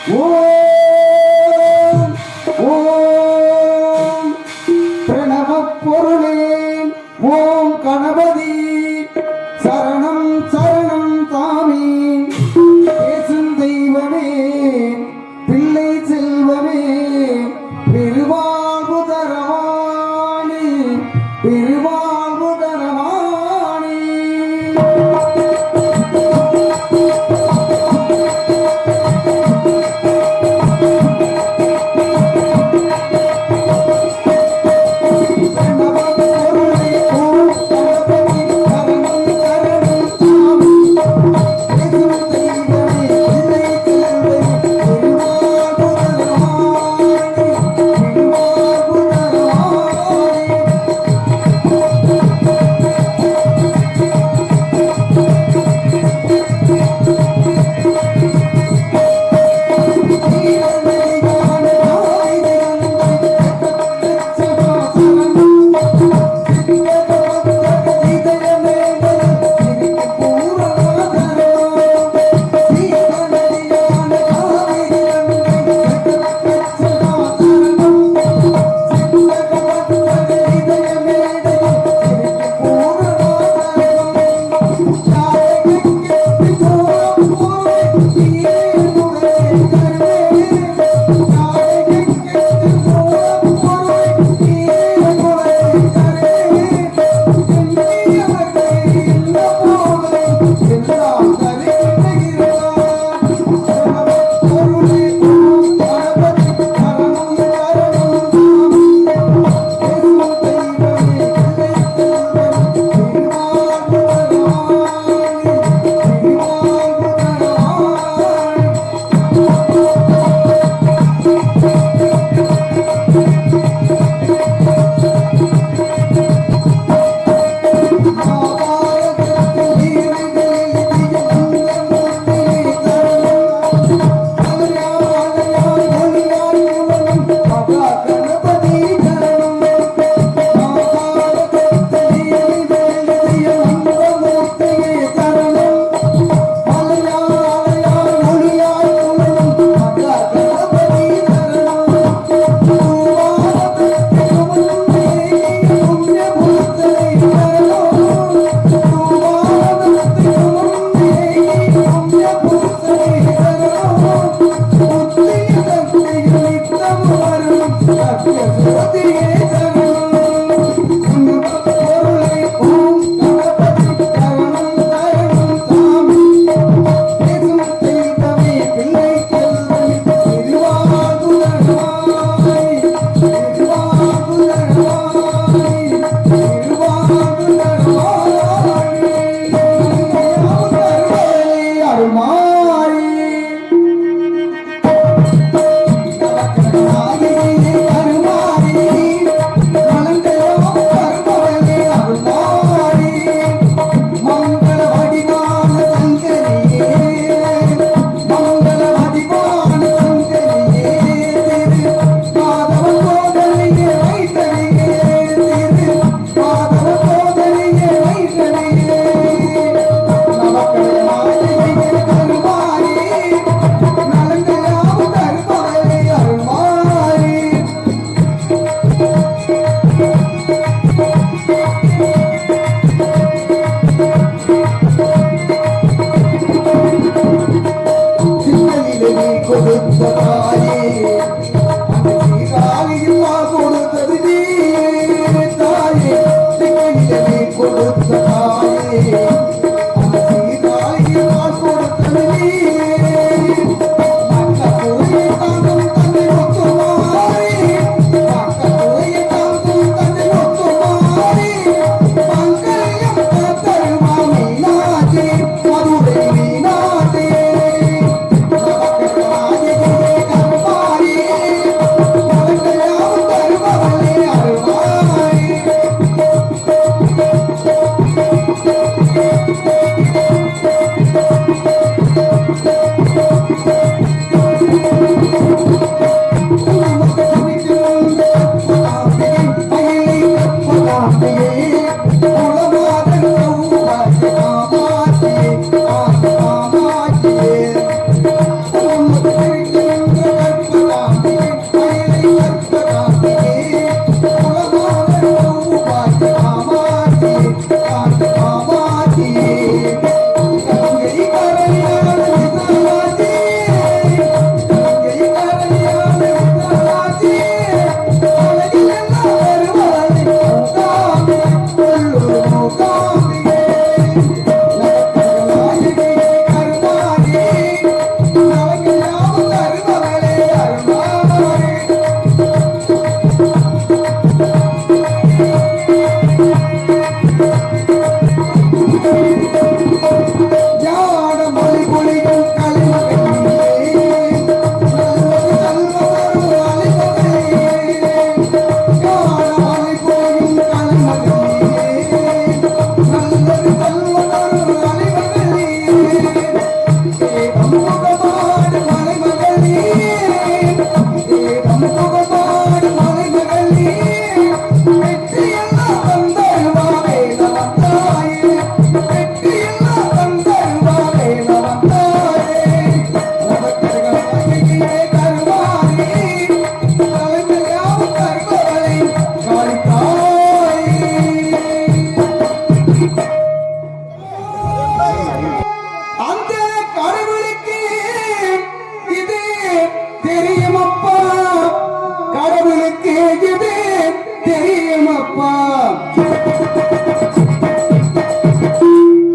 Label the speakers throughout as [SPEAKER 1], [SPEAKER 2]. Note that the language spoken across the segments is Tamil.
[SPEAKER 1] ஓம் ஓம் பிரணவ பொருளே ஓம் கணபதி சரணம் சரணம் சாமி பேசும் தெய்வமே பிள்ளை செல்வமே பெருவாழ்வு தரவாணி பெருவாழ்வு தரவாணி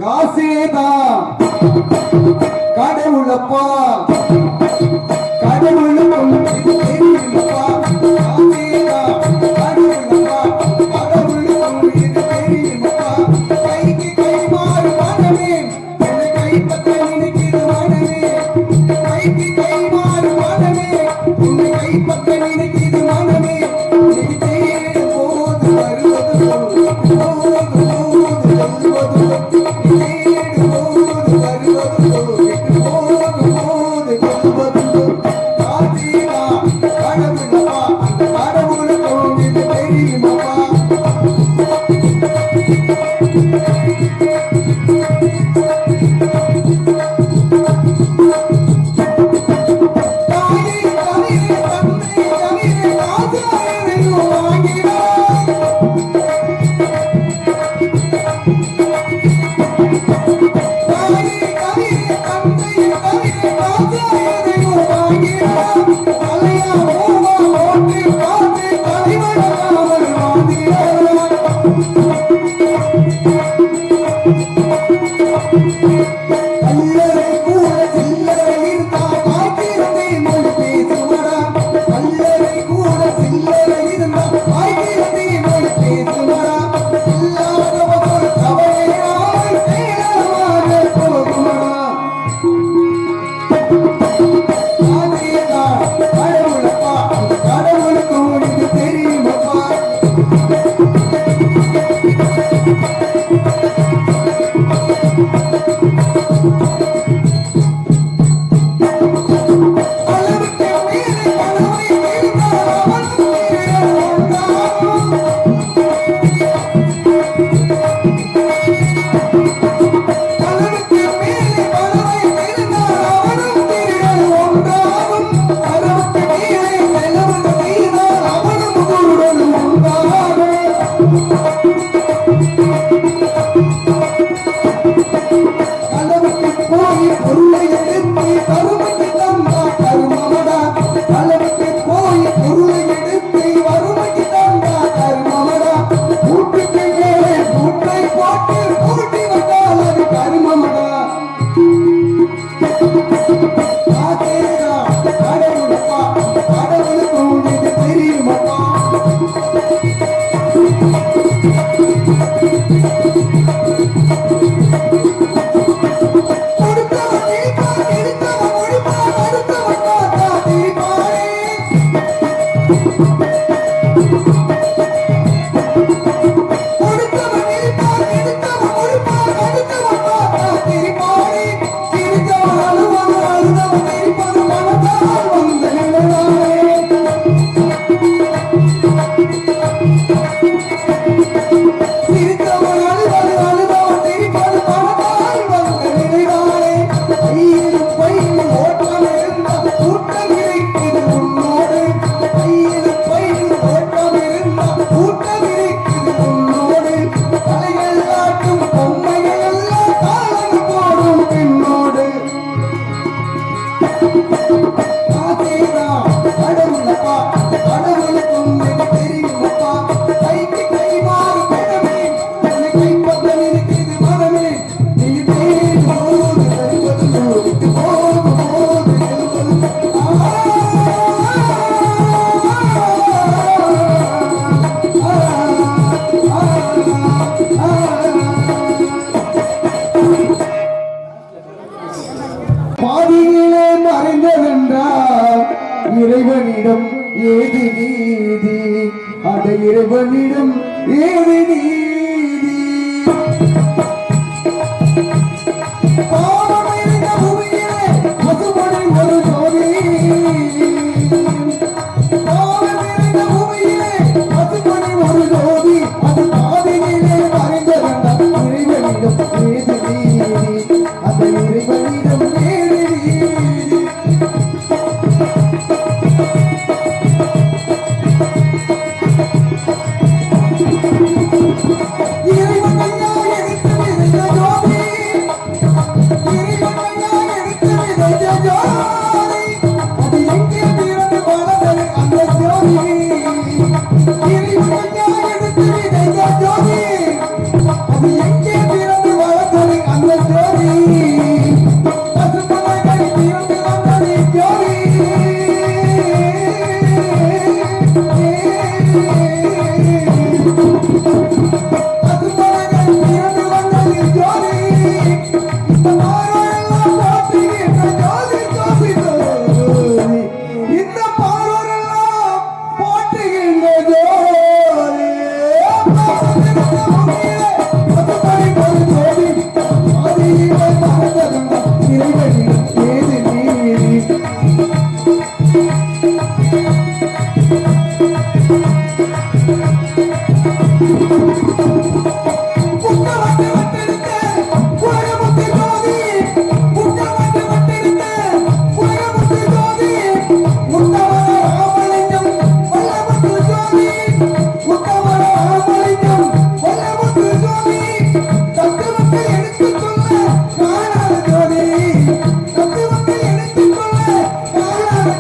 [SPEAKER 1] காசேதான் கடவுளப்பா கடவுளுக்கும் இது தெரியுமப்பா காசேதான் கடவுளப்பா கடவுளுக்கும் இது தெரியுமப்பா கைக்கு கை மாறு மனமே என்னை கைப்பற்ற நினைக்கிது மனமே கைக்கு கை மாறு மனமே உன்னை கைப்பற்ற நினைக்கிது மனமே நீ தேடும் போது வருவது போது வருவது இறைவனிடம் ஏது நீதி அந்த இறைவனிடம் ஏது நீதி பாவமிருந்த பூமியிலே பசுமணி ஒரு ஜோதி பாவமிருந்த பூமியிலே பசுமணி ஒரு ஜோதி அது பாதையிலே மறைந்ததென்றால் இறைவனிடம் ஏது நீதி அந்த இறைவனிடம் ஏது நீதி இறைவனையா எடுத்து விழுந்த ஜோதி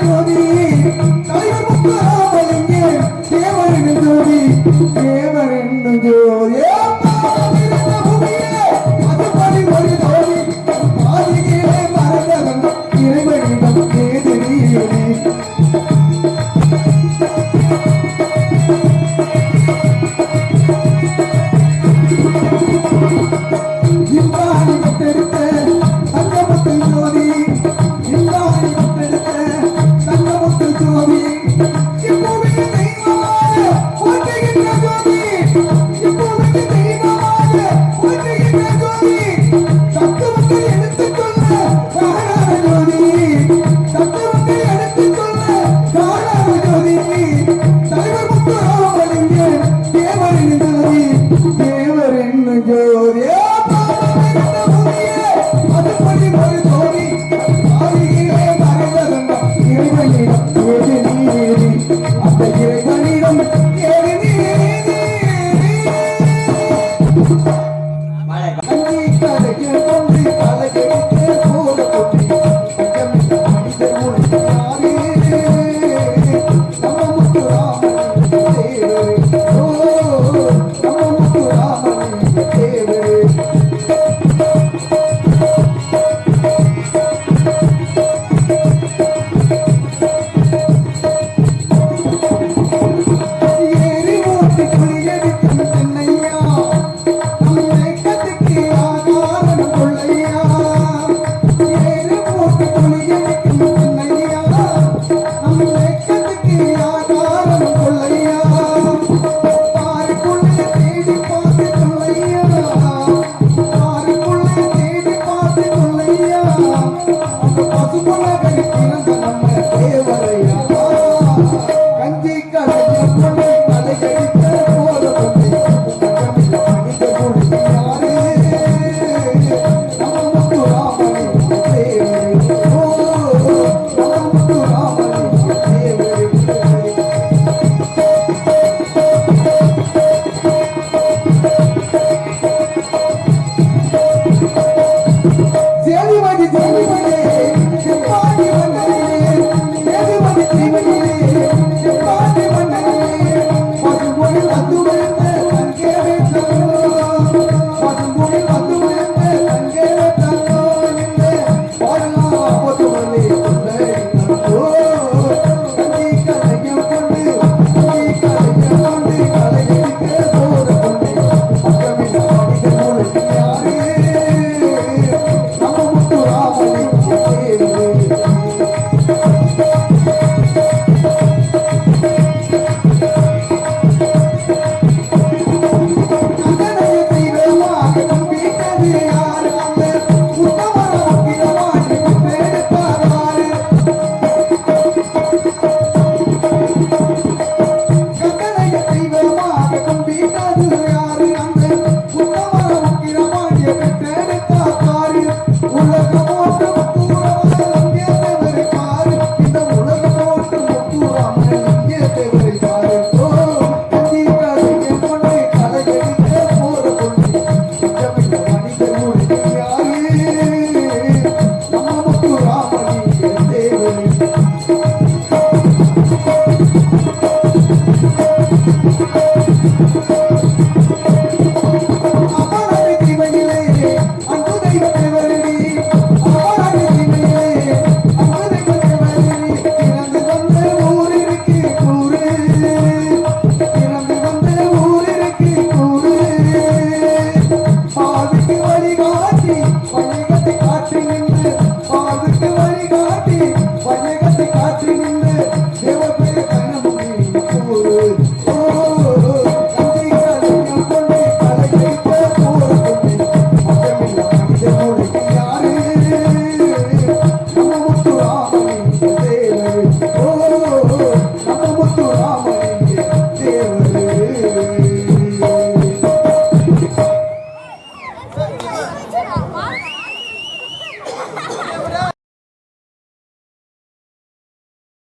[SPEAKER 1] ஜோதி தலைவர் முத்துராமலிங்க தேவரின் ஜோதி தேவரின் ஜோதி அதுபடி ஒரு ஜோதி பாதியிலே மறந்தவன் இறைவனிடம் கேதிரியோதி இம்பாணி முத்தெடுத்த தங்கமுத்து ஜோதி இம்பாணி முத்தெடுத்த தங்கமுத்து ஜோதி இப்போதைக்கு தெய்வமாக போற்றுகின்ற ஜோதி இப்போதைக்கு தெய்வமாக போற்றுகின்ற ஜோதி தத்துவத்தை எடுத்துக்கொள்ள காணாத ஜோதி தத்துவத்தை எடுத்துக்கொள்ள காணாத ஜோதி தலைவர் முத்துராமலிங்க தேவரின் ஜோதி தேவரின் ஜோதி அதுபடி ஒரு ஜோதி ஆதியிலே மறைந்ததென்றால் இறைவனிடம் ஏது நீதி அந்த இறைவனிடம் ஏது நீதி கண்ணி கரையில் கொண்டு தலையெடுத்து போட கொண்டு மனிதர் முளைத்தாரே நம்ம முத்துராமலிங்க தேவரே ஓ நம்ம முத்துராமலிங்க தேவரே ஏறி ஓட்டி குளியடிக்கும் தென்னையா நம்மை கதிக்கு ஆகாரம் கொள்ளையா ஏறி ஓட்டி குளியடிக்கும் தென்னையா நம்மை கதிக்கு ஆகாரம் கொள்ளையா பாருக்குள்ளே தேடி பார்த்து கொள்ளையா பாருக்குள்ளே தேடி பார்த்து கொள்ளையா அந்த பசுபுலகை பிறந்த நம்ம தேவரையா கஞ்சி கலைஞர் கொண்டு தலையடித்த போல கொண்டு மனித கொடியாரே நம்ம முத்துராமலிங்க தேவரே ஓ நம்ம முத்துராமலிங்க தேவரே சேதுபதி தீவனிலே செப்பாடி மன்னனிலே சேதுபதி தீவனிலே செப்பாடி மன்னனிலே பசும்பொழி வந்து விழுந்த தங்கே வைத்தோ பசும்பொழி வந்து விழுந்த தங்கே வைத்தோ நின்று பாடலாம் ஆபத்துவனே ஓ கஞ்சி கலைஞர் கொண்டு கலையடிக்க போற கொண்டு மக்கமில் மனிதர் முளையாரே நம்ம முத்துராமலிங்க தேவரே அங்கனைய தெய்வமாக நம்பிட்டது யாரு அந்த உத்தமர வக்கிரவாணி பெற்றெடுப்பார் கங்கனைய தெய்வமாக நம்பிட்டது யாரு அந்த உத்தமர வக்கிரவாணியை பெற்றெடுத்தார் உலகமோட்டு முத்துராமலிங்க தேவரை பாரு இந்த உலகமோட்டு முத்துராமலிங்க தேவரை பாரு ஓ கஞ்சி கலைஞர் கொண்டு தலையெடுக்க போற கொண்டு நிஜமில்ல மனிதர் முளையாரே நம்ம முத்துராமலிங்க தேவரே அமரடி தீமையிலே அன்பு தெய்வ தேவரடி அமரடி தீமையிலே அன்பு தெய்வ தேவரடி இறந்து வந்த ஊரிற்கு கூறு இறந்து வந்த ஊரிற்கு கூறு பாதுக்கு வழிகாட்டி பழையகத்தை காற்றி நின்று பாதுக்கு வழிகாட்டி பழையகத்தை காற்றி நின்று